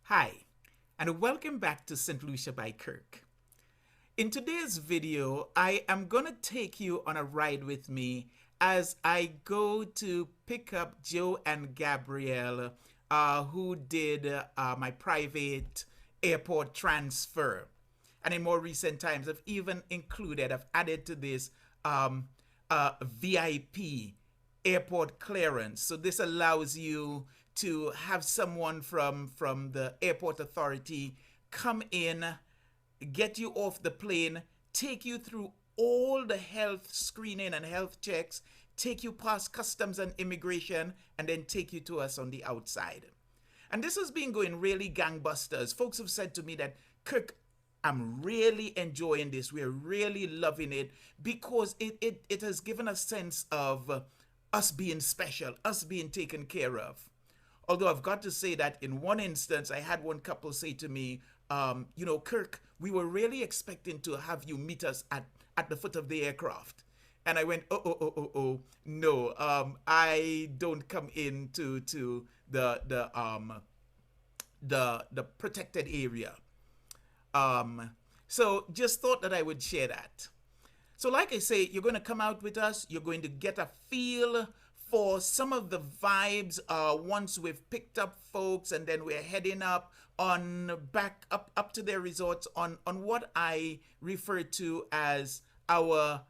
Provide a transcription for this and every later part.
Hi, and welcome back to St. Lucia by Kirk. In today's video, I am going to take you on a ride with me as I go to pick up Joe and Gabrielle, who did my private airport transfer. And in more recent times, I've added to this VIP airport clearance. So this allows you to have someone from the airport authority come in, get you off the plane, take you through all the health screening and health checks, take you past customs and immigration, and then take you to us on the outside. And this has been going really gangbusters. Folks have said to me that, Kirk, I'm really enjoying this. We're really loving it because it has given a sense of us being special, us being taken care of. Although I've got to say that in one instance, I had one couple say to me, Kirk, we were really expecting to have you meet us at the foot of the aircraft. And I went, no, I don't come into the protected area. So just thought that I would share that. So like I say, you're going to come out with us. You're going to get a feel for some of the vibes once we've picked up folks, and then we're heading up to their resorts on what I refer to as our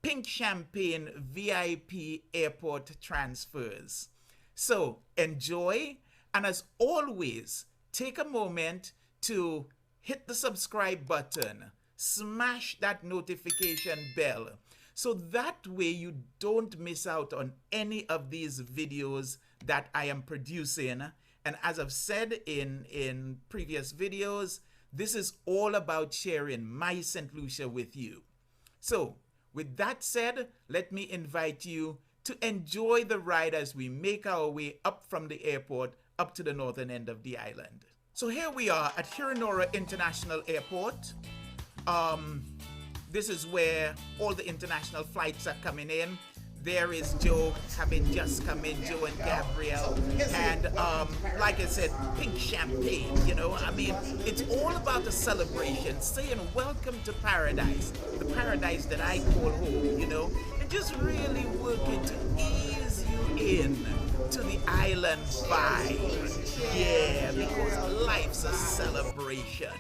Pink Champagne VIP airport transfers. So enjoy, and as always, take a moment to hit the subscribe button, smash that notification bell, so that way you don't miss out on any of these videos that I am producing. And as I've said in previous videos, this is all about sharing my St. Lucia with you. So with that said, let me invite you to enjoy the ride as we make our way up from the airport up to the northern end of the island. So here we are at Herenora International Airport. This is where all the international flights are coming in. There is Joe having just come in, Joe and Gabrielle. And like I said, pink champagne, it's all about the celebration, saying welcome to paradise, the paradise that I call home, and just really working to ease you in to the island vibe. Yeah, because life's a celebration.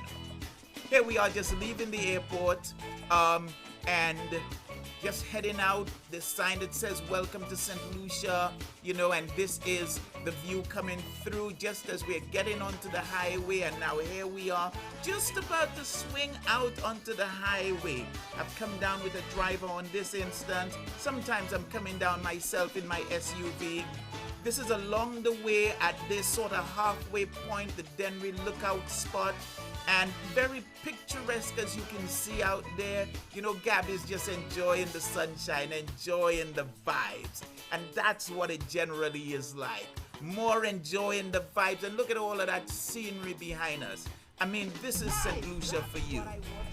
Here we are just leaving the airport and just heading out. This sign that says welcome to St. Lucia, and this is the view coming through just as we're getting onto the highway. And now here we are just about to swing out onto the highway. I've come down with a driver on this instant. Sometimes I'm coming down myself in my SUV. This is along the way at this sort of halfway point, the Dennery Lookout spot, and very picturesque as you can see out there. Gabby's just enjoying the sunshine, enjoying the vibes, and that's what it generally is like. More enjoying the vibes, and look at all of that scenery behind us. This is St. Lucia for you.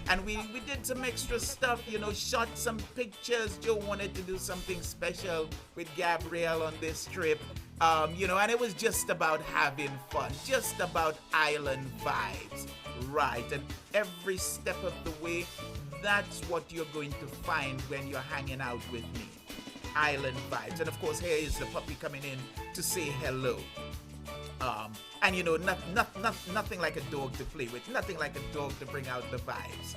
And we did some extra stuff, shot some pictures. Joe wanted to do something special with Gabrielle on this trip, and it was just about having fun, just about island vibes, right? And every step of the way, that's what you're going to find when you're hanging out with me. Island vibes. And of course, here is the puppy coming in to say hello. And nothing like a dog to play with, nothing like a dog to bring out the vibes.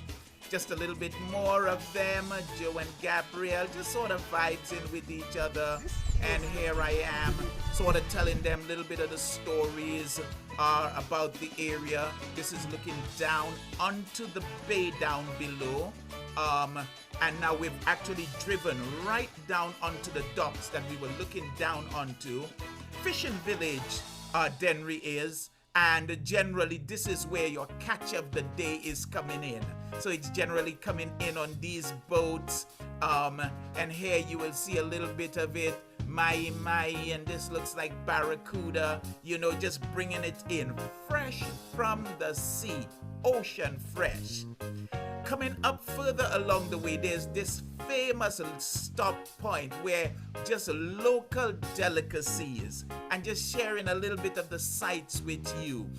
Just a little bit more of them, Joe and Gabrielle, just sort of vibes in with each other. And here I am, sort of telling them a little bit of the stories about the area. This is looking down onto the bay down below. And now we've actually driven right down onto the docks that we were looking down onto. Fishing village, Dennery is, and generally this is where your catch of the day is coming in. So it's generally coming in on these boats, and here you will see a little bit of it, mai, and this looks like barracuda, just bringing it in fresh from the sea, ocean fresh. Coming up further along the way, there's this famous stop point where just local delicacies and just sharing a little bit of the sights with you.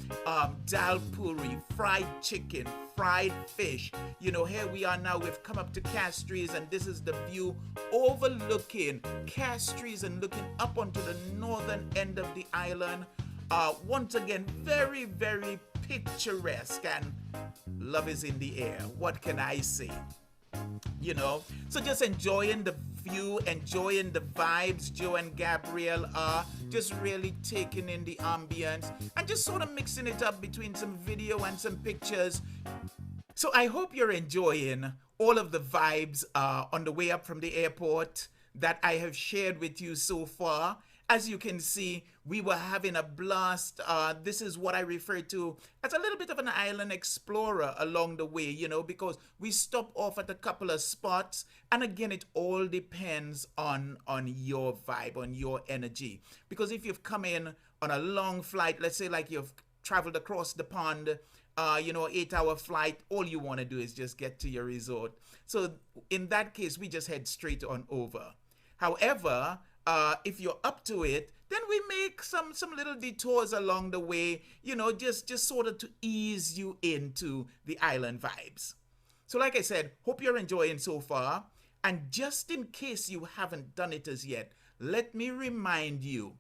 Dal puri, fried chicken, fried fish. You know, here we are now, we've come up to Castries, and this is the view overlooking Castries and looking up onto the northern end of the island. Once again, very, very picturesque, and love is in the air. What can I say? You know, so just enjoying the view, enjoying the vibes. Joe and Gabrielle are just really taking in the ambience and just sort of mixing it up between some video and some pictures. So I hope you're enjoying all of the vibes on the way up from the airport that I have shared with you so far. As you can see, we were having a blast. This is what I refer to as a little bit of an island explorer along the way, you know, because we stop off at a couple of spots. And again, it all depends on your vibe, on your energy. Because if you've come in on a long flight, let's say like you've traveled across the pond, 8-hour flight, all you want to do is just get to your resort. So in that case, we just head straight on over. However, if you're up to it, then we make some little detours along the way, you know, just sort of to ease you into the island vibes. So like I said, hope you're enjoying so far. And just in case you haven't done it as yet, let me remind you,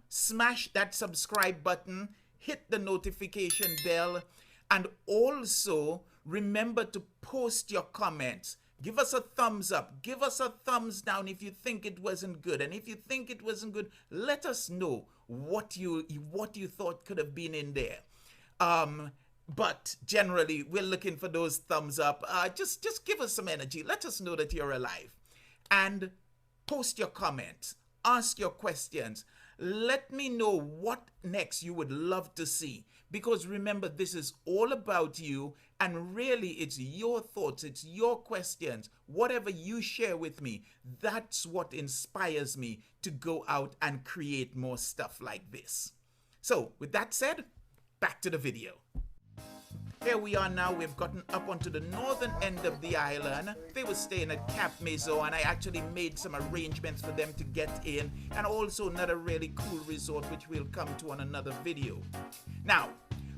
smash that subscribe button, hit the notification bell, and also remember to post your comments. Give us a thumbs up. Give us a thumbs down if you think it wasn't good. And if you think it wasn't good, let us know what you thought could have been in there. But generally, we're looking for those thumbs up. Just give us some energy. Let us know that you're alive. And post your comments. Ask your questions. Let me know what next you would love to see. Because remember, this is all about you. And really, it's your thoughts, it's your questions, whatever you share with me, that's what inspires me to go out and create more stuff like this. So, with that said, back to the video. Here we are now, we've gotten up onto the northern end of the island. They were staying at Cap Maison, and I actually made some arrangements for them to get in, and also another really cool resort, which we'll come to on another video. Now,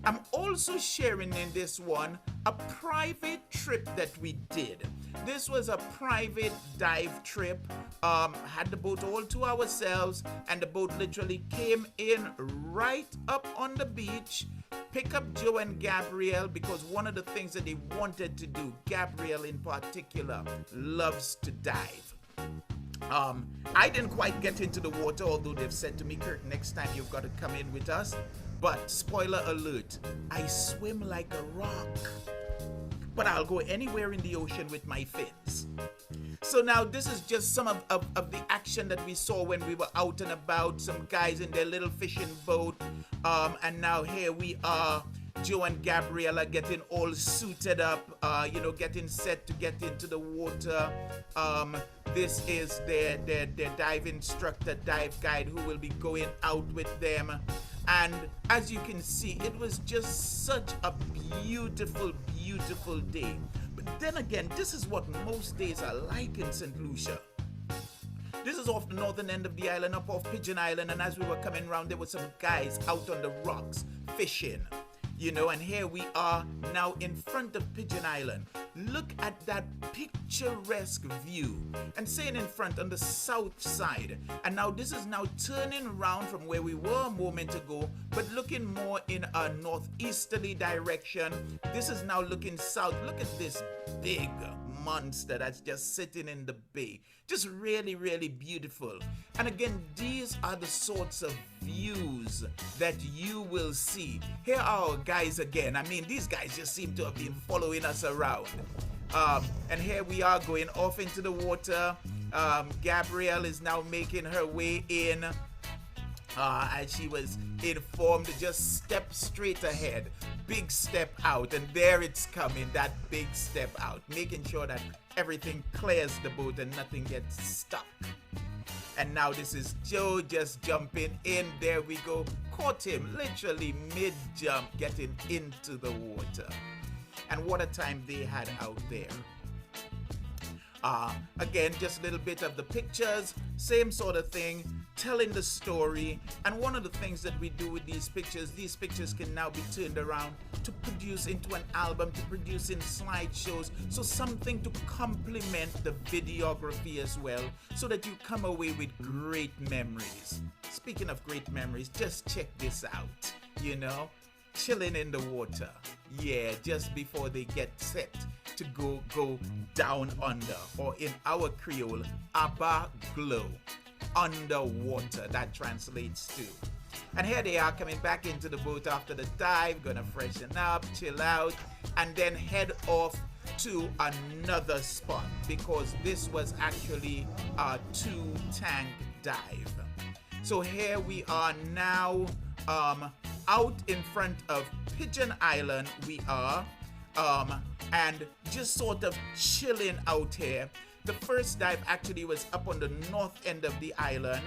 I'm also sharing in this one a private trip that we did. This was a private dive trip. Had the boat all to ourselves, and the boat literally came in right up on the beach, pick up Joe and Gabrielle, because one of the things that they wanted to do, Gabrielle in particular, loves to dive. I didn't quite get into the water, although they've said to me, Kurt, next time you've got to come in with us. But spoiler alert, I swim like a rock. But I'll go anywhere in the ocean with my fins. So now this is just some of the action that we saw when we were out and about. Some guys in their little fishing boat. And now here we are. Joe and Gabriella getting all suited up, getting set to get into the water. This is their dive instructor, dive guide, who will be going out with them. And as you can see, it was just such a beautiful, beautiful day. But then again, this is what most days are like in St. Lucia. This is off the northern end of the island, up off Pigeon Island, and as we were coming around, there were some guys out on the rocks fishing. You know, and here we are now in front of Pigeon Island. Look at that picturesque view. And saying in front on the south side. And now this is now turning around from where we were a moment ago, but looking more in a northeasterly direction. This is now looking south. Look at this big monster that's just sitting in the bay. Just really, really beautiful. And again, these are the sorts of views that you will see. Here are our guys again. I mean, these guys just seem to have been following us around. And here we are going off into the water. Gabrielle is now making her way in. As she was informed, just step straight ahead, big step out, and there it's coming, that big step out, making sure that everything clears the boat and nothing gets stuck. And now this is Joe just jumping in. There we go. Caught him literally mid-jump, getting into the water. and what a time they had out there. Again, just a little bit of the pictures, same sort of thing, telling the story. And one of the things that we do with these pictures can now be turned around to produce into an album, to produce in slideshows, so something to complement the videography as well, so that you come away with great memories. Speaking of great memories, just check this out, you know, chilling in the water, yeah, just before they get set to go down under, or in our Creole, Aba Glow, underwater, that translates to. And here they are coming back into the boat after the dive, gonna freshen up, chill out, and then head off to another spot, because this was actually a 2-tank dive. So here we are now, out in front of Pigeon Island we are, and just sort of chilling out here. The first dive actually was up on the north end of the island,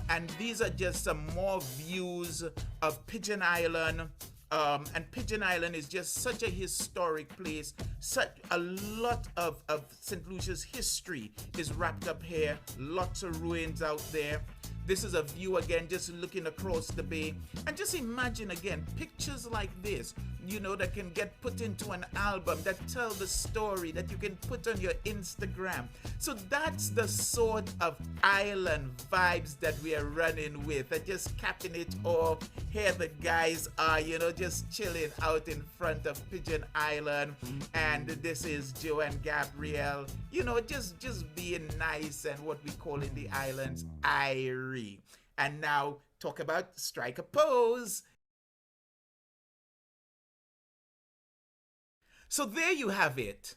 and these are just some more views of Pigeon Island. And Pigeon Island is just such a historic place. Such a lot of St. Lucia's history is wrapped up here. Lots of ruins out there. This is a view again, just looking across the bay. And just imagine again, pictures like this, you know, that can get put into an album, that tell the story, that you can put on your Instagram. So that's the sort of island vibes that we are running with. And just capping it off, here the guys are, you know, just chilling out in front of Pigeon Island. And this is Joe and Gabrielle, you know, just being nice and what we call in the islands, irie. And now talk about strike a pose. So there you have it.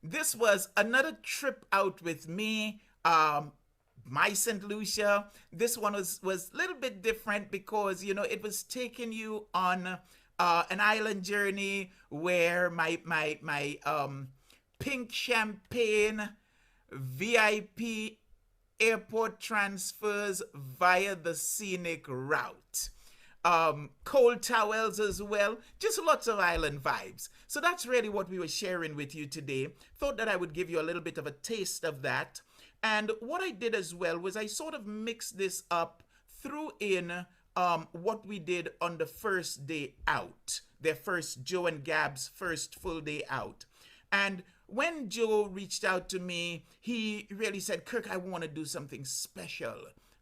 This was another trip out with me, my St. Lucia. This one was a little bit different because, you know, it was taking you on an island journey where my pink champagne VIP airport transfers via the scenic route. Cold towels as well, just lots of island vibes. So that's really what we were sharing with you today. Thought that I would give you a little bit of a taste of that. And what I did as well was I sort of mixed this up, threw in what we did on the first day out, Joe and Gab's first full day out. And when Joe reached out to me, he really said, Kirk, I want to do something special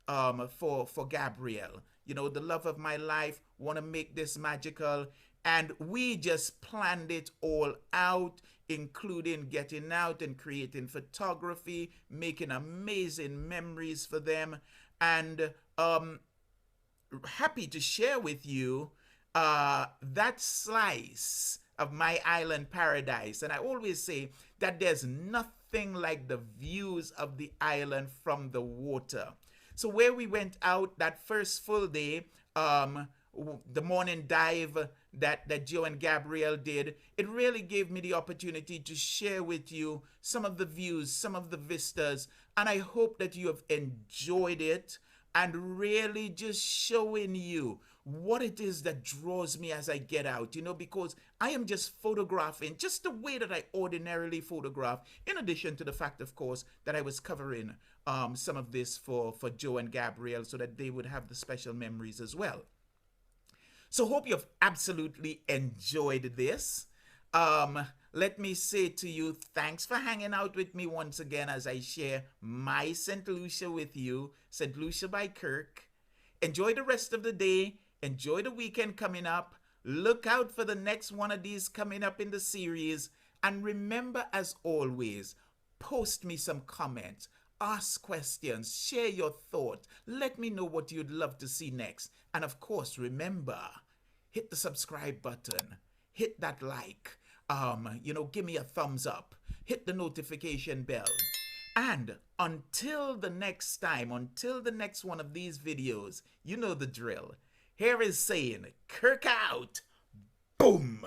for Gabrielle. You know, the love of my life, want to make this magical. And we just planned it all out, including getting out and creating photography, making amazing memories for them. And happy to share with you that slice of my island paradise. And I always say that there's nothing like the views of the island from the water. So where we went out that first full day, the morning dive that Joe and Gabrielle did, it really gave me the opportunity to share with you some of the views, some of the vistas, and I hope that you have enjoyed it, and really just showing you what it is that draws me as I get out, you know, because I am just photographing just the way that I ordinarily photograph, in addition to the fact, of course, that I was covering some of this for Joe and Gabrielle so that they would have the special memories as well. So hope you've absolutely enjoyed this. Let me say to you, thanks for hanging out with me once again as I share my St. Lucia with you, St. Lucia by Kirk. Enjoy the rest of the day. Enjoy the weekend coming up. Look out for the next one of these coming up in the series. And remember, as always, post me some comments, ask questions, share your thoughts. Let me know what you'd love to see next. And of course, remember, hit the subscribe button, hit that like, you know, give me a thumbs up, hit the notification bell. And until the next time, until the next one of these videos, you know the drill. Here is saying, Kirk out. Boom.